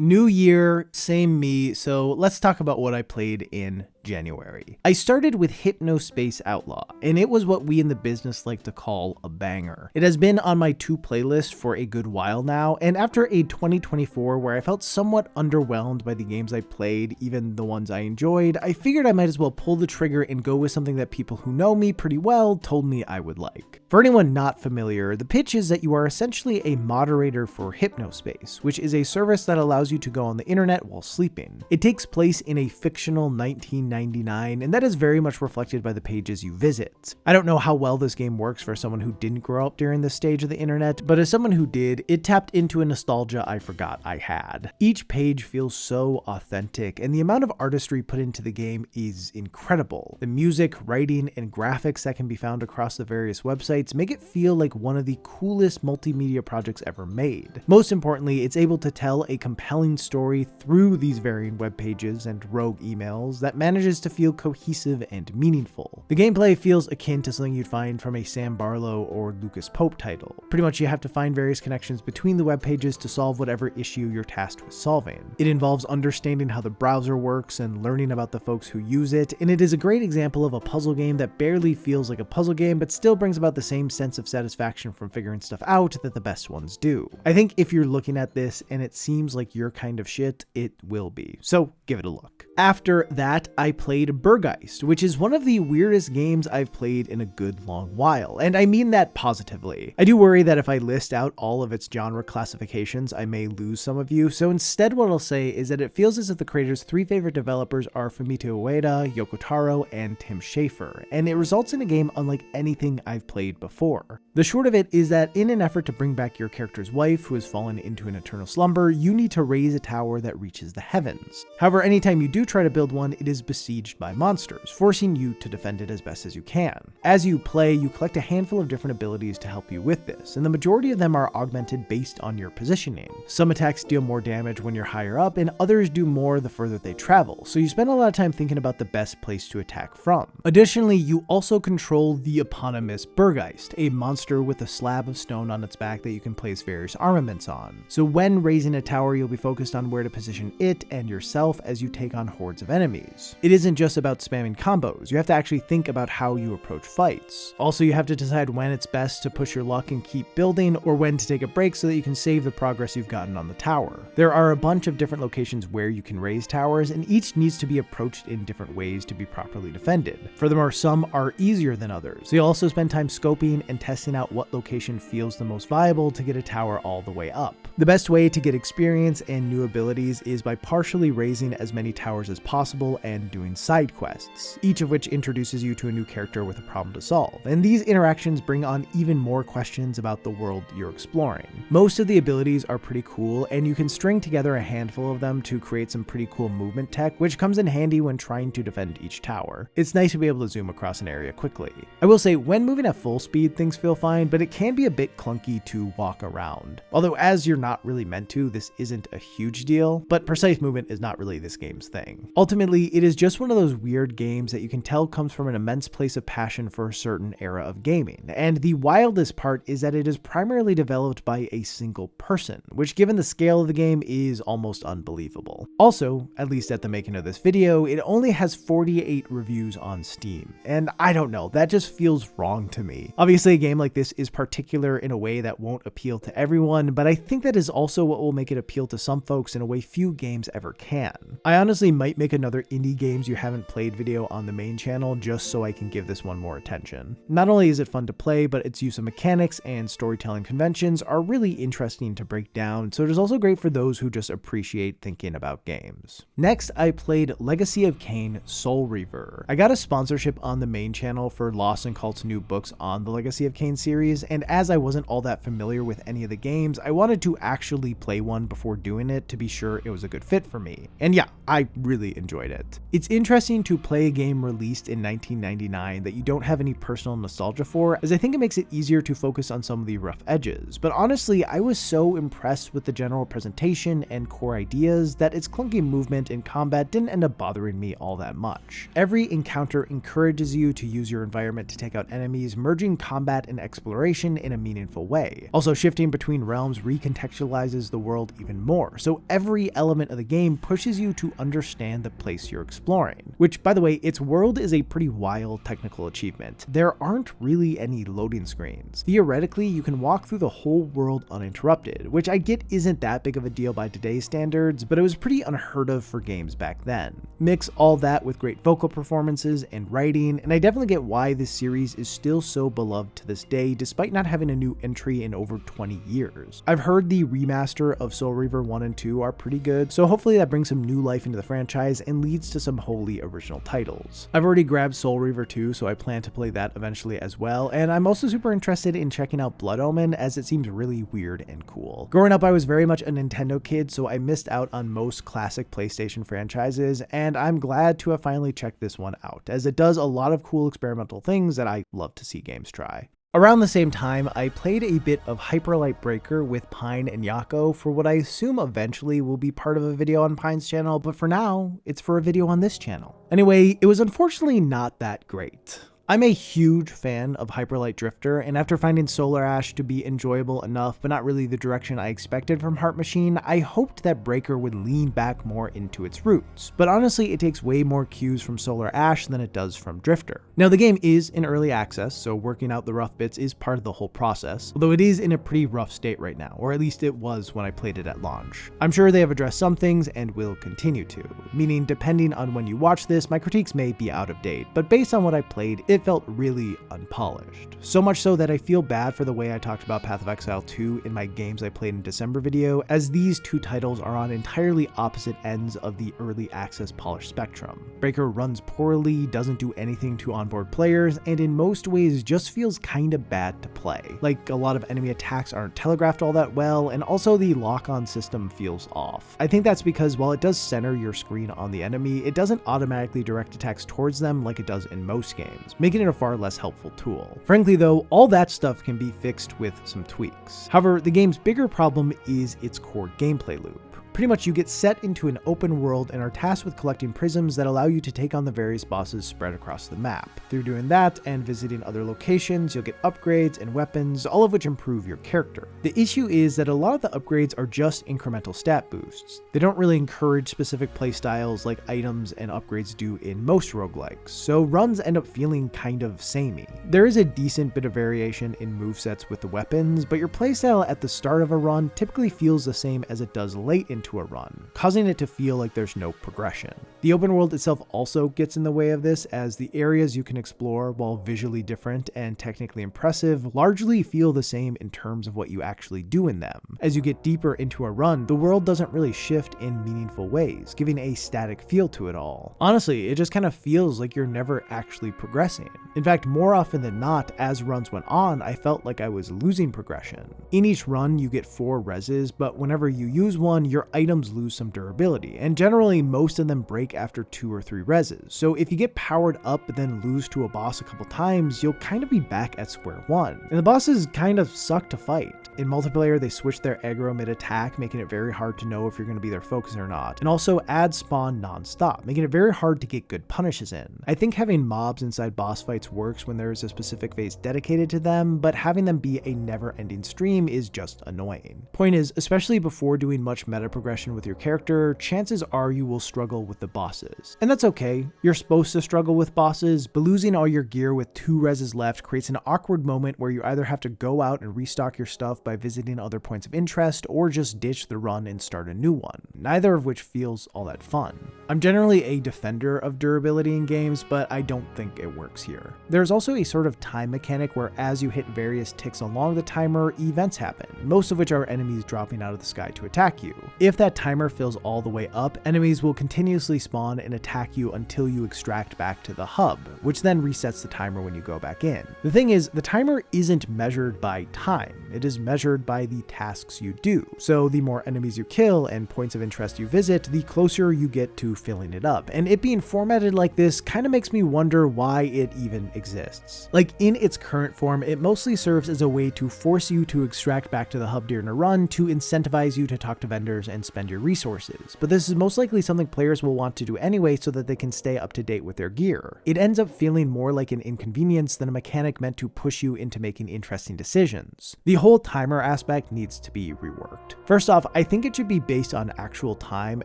New year, same me, so let's talk about what I played in January. I started with Hypnospace Outlaw, and it was what we in the business like to call a banger. It has been on my to playlist for a good while now, and after a 2024 where I felt somewhat underwhelmed by the games I played, even the ones I enjoyed, I figured I might as well pull the trigger and go with something that people who know me pretty well told me I would like. For anyone not familiar, the pitch is that you are essentially a moderator for Hypnospace, which is a service that allows you to go on the internet while sleeping. It takes place in a fictional 1999, and that is very much reflected by the pages you visit. I don't know how well this game works for someone who didn't grow up during this stage of the internet, but as someone who did, it tapped into a nostalgia I forgot I had. Each page feels so authentic, and the amount of artistry put into the game is incredible. The music, writing, and graphics that can be found across the various websites make it feel like one of the coolest multimedia projects ever made. Most importantly, it's able to tell a compelling story through these varying web pages and rogue emails that manages to feel cohesive and meaningful. The gameplay feels akin to something you'd find from a Sam Barlow or Lucas Pope title. Pretty much you have to find various connections between the web pages to solve whatever issue you're tasked with solving. It involves understanding how the browser works and learning about the folks who use it, and it is a great example of a puzzle game that barely feels like a puzzle game but still brings about the same sense of satisfaction from figuring stuff out that the best ones do. I think if you're looking at this and it seems like your kind of shit, it will be. So give it a look. After that, I played Burggeist, which is one of the weirdest games I've played in a good long while, and I mean that positively. I do worry that if I list out all of its genre classifications, I may lose some of you, so instead what I'll say is that it feels as if the creator's three favorite developers are Fumito Ueda, Yoko Taro, and Tim Schafer, and it results in a game unlike anything I've played before. The short of it is that in an effort to bring back your character's wife who has fallen into an eternal slumber, you need to raise a tower that reaches the heavens. However, anytime you do try to build one, it is besieged by monsters, forcing you to defend it as best as you can. As you play, you collect a handful of different abilities to help you with this, and the majority of them are augmented based on your positioning. Some attacks deal more damage when you're higher up, and others do more the further they travel, so you spend a lot of time thinking about the best place to attack from. Additionally, you also control the eponymous Burggeist, a monster with a slab of stone on its back that you can place various armaments on. So when raising a tower, you'll be focused on where to position it and yourself as you take on hordes of enemies. It isn't just about spamming combos, you have to actually think about how you approach fights. Also, you have to decide when it's best to push your luck and keep building, or when to take a break so that you can save the progress you've gotten on the tower. There are a bunch of different locations where you can raise towers, and each needs to be approached in different ways to be properly defended. Furthermore, some are easier than others, so you'll also spend time scoping and testing out what location feels the most viable to get a tower all the way up. The best way to get experience and new abilities is by partially raising as many towers as possible and doing side quests, each of which introduces you to a new character with a problem to solve, and these interactions bring on even more questions about the world you're exploring. Most of the abilities are pretty cool, and you can string together a handful of them to create some pretty cool movement tech, which comes in handy when trying to defend each tower. It's nice to be able to zoom across an area quickly. I will say, when moving at full speed, things feel fine, but it can be a bit clunky to walk around. Although as you're not really meant to, this isn't a huge deal, but precise movement is not really this game's thing. Ultimately, it is just one of those weird games that you can tell comes from an immense place of passion for a certain era of gaming, and the wildest part is that it is primarily developed by a single person, which given the scale of the game is almost unbelievable. Also, at least at the making of this video, it only has 48 reviews on Steam, and I don't know, that just feels wrong to me. Obviously, a game like this is particular in a way that won't appeal to everyone, but I think that is also what will make it appeal to some folks in a way few games ever can. I honestly might make another indie games you haven't played video on the main channel just so I can give this one more attention. Not only is it fun to play, but its use of mechanics and storytelling conventions are really interesting to break down, so it is also great for those who just appreciate thinking about games. Next, I played Legacy of Kain Soul Reaver. I got a sponsorship on the main channel for Lost and Cult's new books on the Legacy of Kain series, and as I wasn't all that familiar with any of the games, I wanted to actually play one before doing it to be sure it was a good fit for me. And yeah, I really enjoyed it. It It's interesting to play a game released in 1999 that you don't have any personal nostalgia for, as I think it makes it easier to focus on some of the rough edges. But honestly, I was so impressed with the general presentation and core ideas that its clunky movement and combat didn't end up bothering me all that much. Every encounter encourages you to use your environment to take out enemies, merging combat and exploration in a meaningful way. Also, shifting between realms recontextualizes the world even more, so every element of the game pushes you to understand the place you're exploring. Which, by the way, its world is a pretty wild technical achievement. There aren't really any loading screens. Theoretically, you can walk through the whole world uninterrupted, which I get isn't that big of a deal by today's standards, but it was pretty unheard of for games back then. Mix all that with great vocal performances and writing, and I definitely get why this series is still so beloved to this day, despite not having a new entry in over 20 years. I've heard the remaster of Soul Reaver 1 and 2 are pretty good, so hopefully that brings some new life into the franchise and leads to some wholly original titles. I've already grabbed Soul Reaver 2, so I plan to play that eventually as well, and I'm also super interested in checking out Blood Omen, as it seems really weird and cool. Growing up, I was very much a Nintendo kid, so I missed out on most classic PlayStation franchises, and I'm glad to have finally checked this one out, as it does a lot of cool experimental things that I love to see games try. Around the same time, I played a bit of Hyperlight Breaker with Pine and Yako for what I assume eventually will be part of a video on Pine's channel, but for now, it's for a video on this channel. Anyway, it was unfortunately not that great. I'm a huge fan of Hyperlight Drifter, and after finding Solar Ash to be enjoyable enough, but not really the direction I expected from Heart Machine, I hoped that Breaker would lean back more into its roots. But honestly, it takes way more cues from Solar Ash than it does from Drifter. Now, the game is in early access, so working out the rough bits is part of the whole process, although it is in a pretty rough state right now, or at least it was when I played it at launch. I'm sure they have addressed some things and will continue to, meaning depending on when you watch this, my critiques may be out of date, but based on what I played, it felt really unpolished. So much so that I feel bad for the way I talked about Path of Exile 2 in my games I played in December video, as these two titles are on entirely opposite ends of the early access polish spectrum. Breaker runs poorly, doesn't do anything to onboard players, and in most ways just feels kinda bad to play. Like, a lot of enemy attacks aren't telegraphed all that well, and also the lock-on system feels off. I think that's because while it does center your screen on the enemy, it doesn't automatically direct attacks towards them like it does in most games, making it a far less helpful tool. Frankly though, all that stuff can be fixed with some tweaks. However, the game's bigger problem is its core gameplay loop. Pretty much you get set into an open world and are tasked with collecting prisms that allow you to take on the various bosses spread across the map. Through doing that and visiting other locations, you'll get upgrades and weapons, all of which improve your character. The issue is that a lot of the upgrades are just incremental stat boosts. They don't really encourage specific playstyles like items and upgrades do in most roguelikes, so runs end up feeling kind of samey. There is a decent bit of variation in movesets with the weapons, but your playstyle at the start of a run typically feels the same as it does late into a run, causing it to feel like there's no progression. The open world itself also gets in the way of this, as the areas you can explore, while visually different and technically impressive, largely feel the same in terms of what you actually do in them. As you get deeper into a run, the world doesn't really shift in meaningful ways, giving a static feel to it all. Honestly, it just kind of feels like you're never actually progressing. In fact, more often than not, as runs went on, I felt like I was losing progression. In each run, you get 4 reses, but whenever you use one, your items lose some durability, and generally most of them break after 2 or 3 reses. So if you get powered up but then lose to a boss a couple times, you'll kind of be back at square one. And the bosses kind of suck to fight. In multiplayer, they switch their aggro mid-attack, making it very hard to know if you're going to be their focus or not, and also add spawn non-stop, making it very hard to get good punishes in. I think having mobs inside boss fights works when there is a specific phase dedicated to them, but having them be a never-ending stream is just annoying. Point is, especially before doing much meta progression with your character, chances are you will struggle with the bosses. And that's okay, you're supposed to struggle with bosses, but losing all your gear with 2 reses left creates an awkward moment where you either have to go out and restock your stuff by visiting other points of interest, or just ditch the run and start a new one, neither of which feels all that fun. I'm generally a defender of durability in games, but I don't think it works here. There's also a sort of time mechanic where as you hit various ticks along the timer, events happen, most of which are enemies dropping out of the sky to attack you. If that timer fills all the way up, enemies will continuously spawn and attack you until you extract back to the hub, which then resets the timer when you go back in. The thing is, the timer isn't measured by time, it is measured measured by the tasks you do. So the more enemies you kill and points of interest you visit, the closer you get to filling it up. And it being formatted like this kind of makes me wonder why it even exists. Like, in its current form, it mostly serves as a way to force you to extract back to the hub during a run to incentivize you to talk to vendors and spend your resources. But this is most likely something players will want to do anyway so that they can stay up to date with their gear. It ends up feeling more like an inconvenience than a mechanic meant to push you into making interesting decisions. The whole timer aspect needs to be reworked. First off, I think it should be based on actual time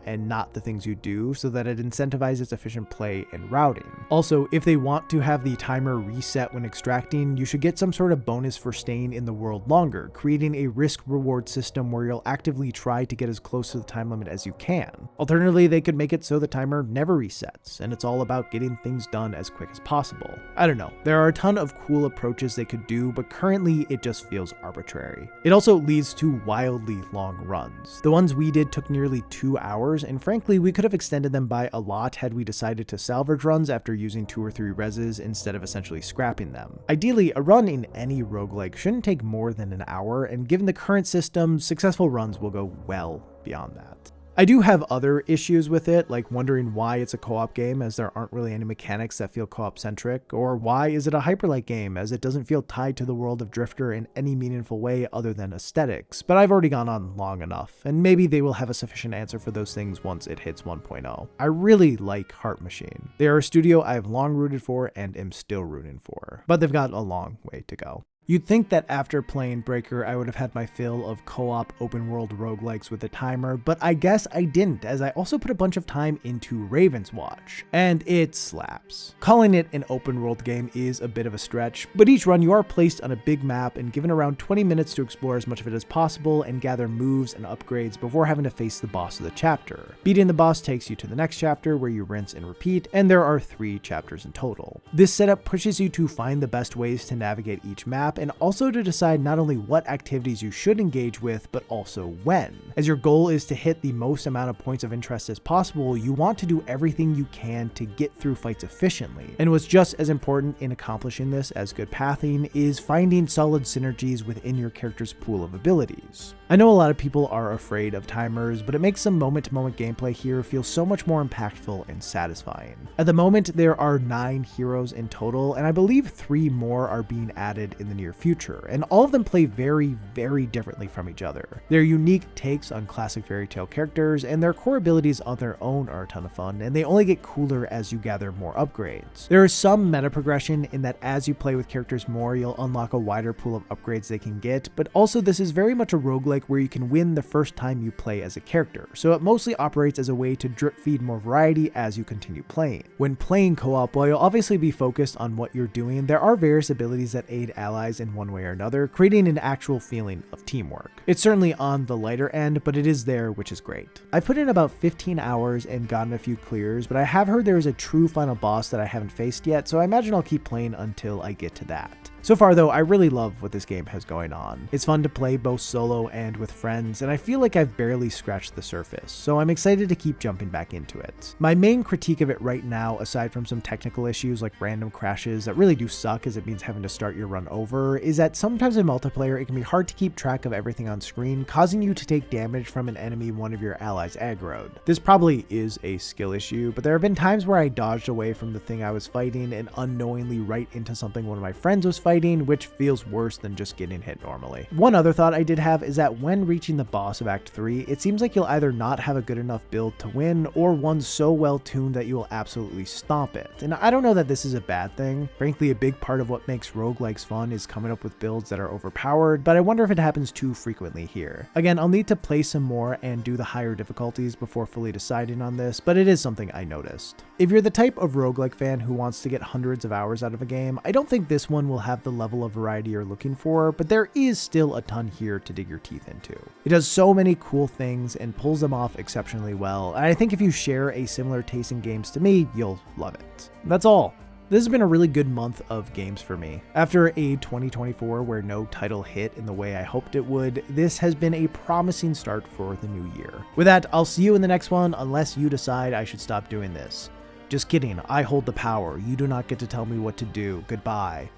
and not the things you do, so that it incentivizes efficient play and routing. Also, if they want to have the timer reset when extracting, you should get some sort of bonus for staying in the world longer, creating a risk-reward system where you'll actively try to get as close to the time limit as you can. Alternatively, they could make it so the timer never resets, and it's all about getting things done as quick as possible. I don't know, there are a ton of cool approaches they could do, but currently it just feels arbitrary. It also leads to wildly long runs. The ones we did took nearly 2 hours, and frankly, we could have extended them by a lot had we decided to salvage runs after using 2 or 3 reses instead of essentially scrapping them. Ideally, a run in any roguelike shouldn't take more than an hour, and given the current system, successful runs will go well beyond that. I do have other issues with it, like wondering why it's a co-op game as there aren't really any mechanics that feel co-op centric, or why is it a hyperlight game as it doesn't feel tied to the world of Drifter in any meaningful way other than aesthetics, but I've already gone on long enough, and maybe they will have a sufficient answer for those things once it hits 1.0. I really like Heart Machine. They are a studio I have long rooted for and am still rooting for, but they've got a long way to go. You'd think that after playing Breaker, I would have had my fill of co-op open-world roguelikes with a timer, but I guess I didn't, as I also put a bunch of time into Ravenswatch, and it slaps. Calling it an open-world game is a bit of a stretch, but each run you are placed on a big map and given around 20 minutes to explore as much of it as possible and gather moves and upgrades before having to face the boss of the chapter. Beating the boss takes you to the next chapter where you rinse and repeat, and there are 3 chapters in total. This setup pushes you to find the best ways to navigate each map, and also to decide not only what activities you should engage with, but also when. As your goal is to hit the most amount of points of interest as possible, you want to do everything you can to get through fights efficiently. And what's just as important in accomplishing this as good pathing is finding solid synergies within your character's pool of abilities. I know a lot of people are afraid of timers, but it makes some moment-to-moment gameplay here feel so much more impactful and satisfying. At the moment, there are 9 heroes in total, and I believe 3 more are being added in the near future, and all of them play very, very differently from each other. They're unique takes on classic fairy tale characters, and their core abilities on their own are a ton of fun, and they only get cooler as you gather more upgrades. There is some meta progression in that as you play with characters more, you'll unlock a wider pool of upgrades they can get, but also this is very much a roguelike where you can win the first time you play as a character, so it mostly operates as a way to drip feed more variety as you continue playing. When playing co-op, while you'll obviously be focused on what you're doing, there are various abilities that aid allies in one way or another, creating an actual feeling of teamwork. It's certainly on the lighter end, but it is there, which is great. I've put in about 15 hours and gotten a few clears, but I have heard there is a true final boss that I haven't faced yet, so I imagine I'll keep playing until I get to that. So far though, I really love what this game has going on. It's fun to play both solo and with friends, and I feel like I've barely scratched the surface, so I'm excited to keep jumping back into it. My main critique of it right now, aside from some technical issues like random crashes that really do suck as it means having to start your run over, is that sometimes in multiplayer it can be hard to keep track of everything on screen, causing you to take damage from an enemy one of your allies aggroed. This probably is a skill issue, but there have been times where I dodged away from the thing I was fighting and unknowingly right into something one of my friends was fighting, which feels worse than just getting hit normally. One other thought I did have is that when reaching the boss of Act 3, it seems like you'll either not have a good enough build to win, or one so well tuned that you will absolutely stomp it. And I don't know that this is a bad thing. Frankly, a big part of what makes roguelikes fun is coming up with builds that are overpowered, but I wonder if it happens too frequently here. Again, I'll need to play some more and do the higher difficulties before fully deciding on this, but it is something I noticed. If you're the type of roguelike fan who wants to get hundreds of hours out of a game, I don't think this one will have the level of variety you're looking for, but there is still a ton here to dig your teeth into. It does so many cool things and pulls them off exceptionally well, and I think if you share a similar taste in games to me, you'll love it. That's all. This has been a really good month of games for me. After a 2024 where no title hit in the way I hoped it would, this has been a promising start for the new year. With that, I'll see you in the next one unless you decide I should stop doing this. Just kidding, I hold the power. You do not get to tell me what to do. Goodbye.